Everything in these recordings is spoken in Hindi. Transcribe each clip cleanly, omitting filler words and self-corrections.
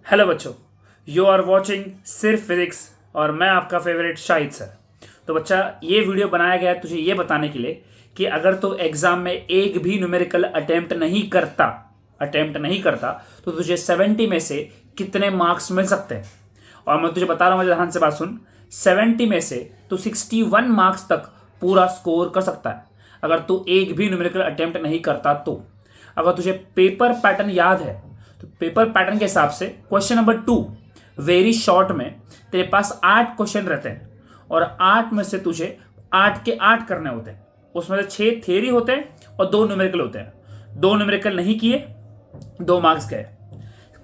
हेलो बच्चों, यू आर वॉचिंग सिर्फ फिजिक्स और मैं आपका फेवरेट शाहिद सर। तो बच्चा, ये वीडियो बनाया गया है तुझे ये बताने के लिए कि अगर तो एग्जाम में एक भी न्यूमेरिकल अटेम्प्ट नहीं करता तो तुझे 70 में से कितने मार्क्स मिल सकते हैं। और मैं तुझे बता रहा हूँ, ध्यान से बात सुन। 70 में से तू 61 मार्क्स तक पूरा स्कोर कर सकता है अगर तू एक भी न्यूमेरिकल अटेम्प्ट नहीं करता तो। अगर तुझे पेपर पैटर्न याद है तो पेपर पैटर्न के हिसाब से क्वेश्चन नंबर 2 वेरी शॉर्ट में तेरे पास 8 क्वेश्चन रहते हैं और 8 में से तुझे 8 के 8 करने होते हैं। उसमें से 6 थ्योरी होते हैं और 2 न्यूमेरिकल होते हैं। 2 न्यूमेरिकल नहीं किए, 2 मार्क्स गए।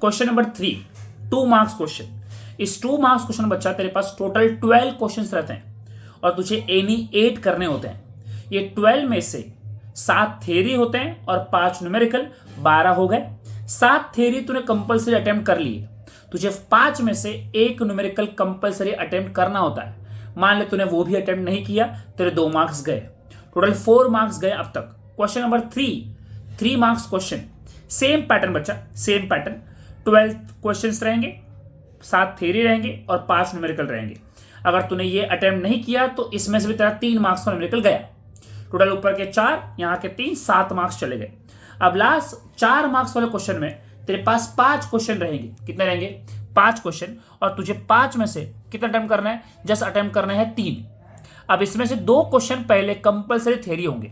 Question number 3 2 marks question. इस 2 मार्क्स क्वेश्चन बच्चा तेरे पास टोटल 12 क्वेश्चन रहते हैं और तुझे एनी 8 करने होते हैं। ये 12 में से 7 थ्योरी होते हैं और 5 न्यूमेरिकल, 12 हो गए। 7 थ्योरी तूने कंपलसरी अटेम्प्ट कर लिए, तुझे 5 में से 1 न्यूमेरिकल कंपलसरी अटेम्प्ट करना होता है। मान ले तूने वो भी अटेम्प्ट नहीं किया, तेरे 2 मार्क्स गए। टोटल 4 मार्क्स गए अब तक। Question number 3 marks question. Same pattern बच्चा, सेम पैटर्न। 12 क्वेश्चन रहेंगे, 7 थ्योरी रहेंगे और 5 न्यूमेरिकल रहेंगे। अगर तूने ये अटेम्प्ट नहीं किया तो इसमें से भी तेरा 3 मार्क्स का न्यूमेरिकल गया। टोटल ऊपर के 4, यहाँ के 3, 7 मार्क्स चले गए। अब लास्ट 4 मार्क्स वाले क्वेश्चन में तेरे पास 5 क्वेश्चन रहेंगे। कितने रहेंगे? 5 क्वेश्चन। और तुझे 5 में से कितना अटेम्प्ट करना है? जस्ट अटेम्प्ट करना है 3। अब इसमें से 2 क्वेश्चन पहले कंपलसरी थ्योरी होंगे,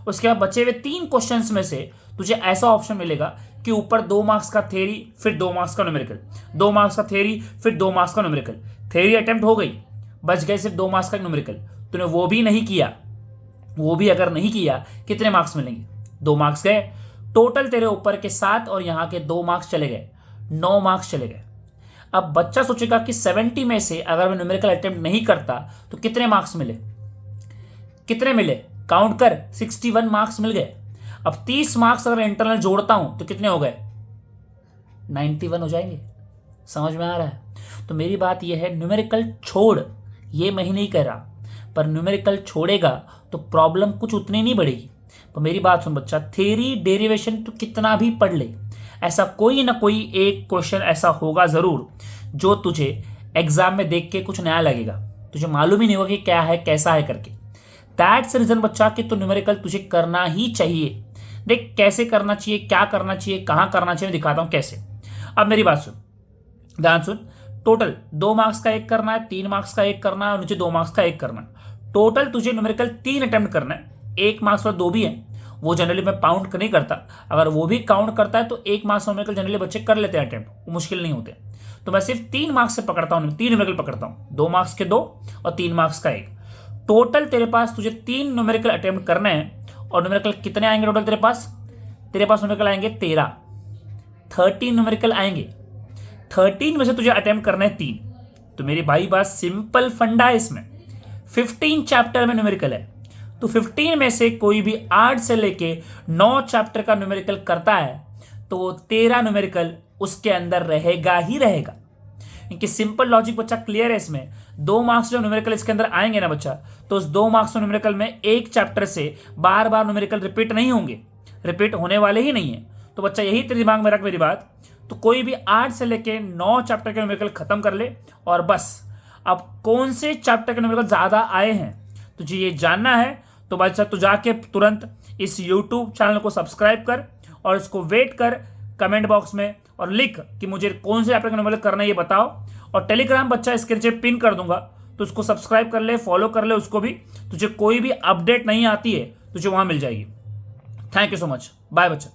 उसके बाद बचे हुए 3 क्वेश्चंस में से तुझे ऐसा ऑप्शन मिलेगा कि ऊपर 2 मार्क्स का थ्योरी फिर 2 मार्क्स का न्यूमेरिकल, 2 मार्क्स का थ्योरी फिर 2 मार्क्स का न्यूमेरिकल। थ्योरी अटेम्प्ट हो गई, बच गए सिर्फ 2 मार्क्स का न्यूमेरिकल। तूने वो भी नहीं किया, वो भी अगर नहीं किया, कितने मार्क्स मिलेंगे? 2 मार्क्स गए। टोटल तेरे ऊपर के 7 और यहाँ के 2 मार्क्स चले गए, 9 मार्क्स चले गए। अब बच्चा सोचेगा कि 70 में से अगर मैं न्यूमेरिकल अटेम्प्ट नहीं करता तो कितने मार्क्स मिले? कितने मिले? काउंट कर, 61 मार्क्स मिल गए। अब 30 मार्क्स अगर इंटरनल जोड़ता हूं तो कितने हो गए? 91 हो जाएंगे। समझ में आ रहा है? तो मेरी बात यह है, न्यूमेरिकल छोड़, ये मैं ही नहीं कह रहा, पर न्यूमेरिकल छोड़ेगा तो प्रॉब्लम कुछ उतनी नहीं बढ़ेगी। तो मेरी बात सुन बच्चा, थ्योरी डेरिवेशन तो कितना भी पढ़ ले, ऐसा कोई ना कोई एक क्वेश्चन ऐसा होगा जरूर जो तुझे एग्जाम में देख के कुछ नया लगेगा, तुझे मालूम ही नहीं होगा कि क्या है कैसा है करके। दैट्स रीजन बच्चा कि तो न्यूमेरिकल तुझे करना ही चाहिए। देख कैसे करना चाहिए, क्या करना चाहिए, कहाँ करना चाहिए, मैं दिखाता हूँ कैसे। अब मेरी बात सुन, ध्यान सुन। टोटल 2 मार्क्स का 1 करना है, 3 मार्क्स का 1 करना है और नीचे 2 मार्क्स का 1 करना है। टोटल तुझे न्यूमेरिकल 3 अटेम्प्ट करना है। 1 मार्क्स वाला 2 भी है, वो जनरली मैं काउंट नहीं करता। अगर वो भी काउंट करता है तो 1 मार्क्स न्यूमेरिकल जनरली बच्चे कर लेते हैं अटेम्प्ट, वो मुश्किल नहीं होते। तो मैं सिर्फ 3 मार्क्स से पकड़ता हूँ, 3 न्यूमेरिकल पकड़ता हूँ। 2 मार्क्स के 2 और 3 मार्क्स का 1। टोटल तेरे पास तुझे 3 न्यूमेरिकल अटेम्प्ट करने हैं। और न्यूमेरिकल कितने आएंगे टोटल तेरे पास? न्यूमेरिकल आएंगे 13। 13 न्यूमेरिकल आएंगे। 13 में से तुझे अटेम्प्ट करना है 3। तो मेरी भाई बात सिंपल फंडा है इसमें। 15 चैप्टर में न्यूमेरिकल है, तो 15 में से कोई भी 8 से लेके 9 चैप्टर का न्यूमेरिकल करता है तो 13 न्यूमेरिकल उसके अंदर रहेगा ही रहेगा। इनकी सिंपल लॉजिक बच्चा क्लियर है इसमें। 2 मार्क्स जो न्यूमेरिकल इसके अंदर आएंगे ना बच्चा, तो उस 2 मार्क्स न्यूमेरिकल में एक चैप्टर से बार बार न्यूमेरिकल रिपीट नहीं होंगे, रिपीट होने वाले ही नहीं है। तो बच्चा यही तेरे दिमाग में रख मेरी बात। तो कोई भी 8 से लेके 9 चैप्टर के न्यूमेरिकल खत्म कर ले और बस। अब कौन से चैप्टर के न्यूमेरिकल ज्यादा आए हैं तुझे ये जानना है तो बच्चा तू जाके तुरंत इस YouTube चैनल को सब्सक्राइब कर और इसको वेट कर कमेंट बॉक्स में और लिख कि मुझे कौन से चैप्टर का न्यूमेरिकल करना है ये बताओ। और टेलीग्राम बच्चा इसके नीचे पिन कर दूंगा, तो उसको सब्सक्राइब कर ले, फॉलो कर ले उसको भी। तुझे कोई भी अपडेट नहीं आती है तुझे वहां मिल जाएगी। Thank you so much, bye बच्चा।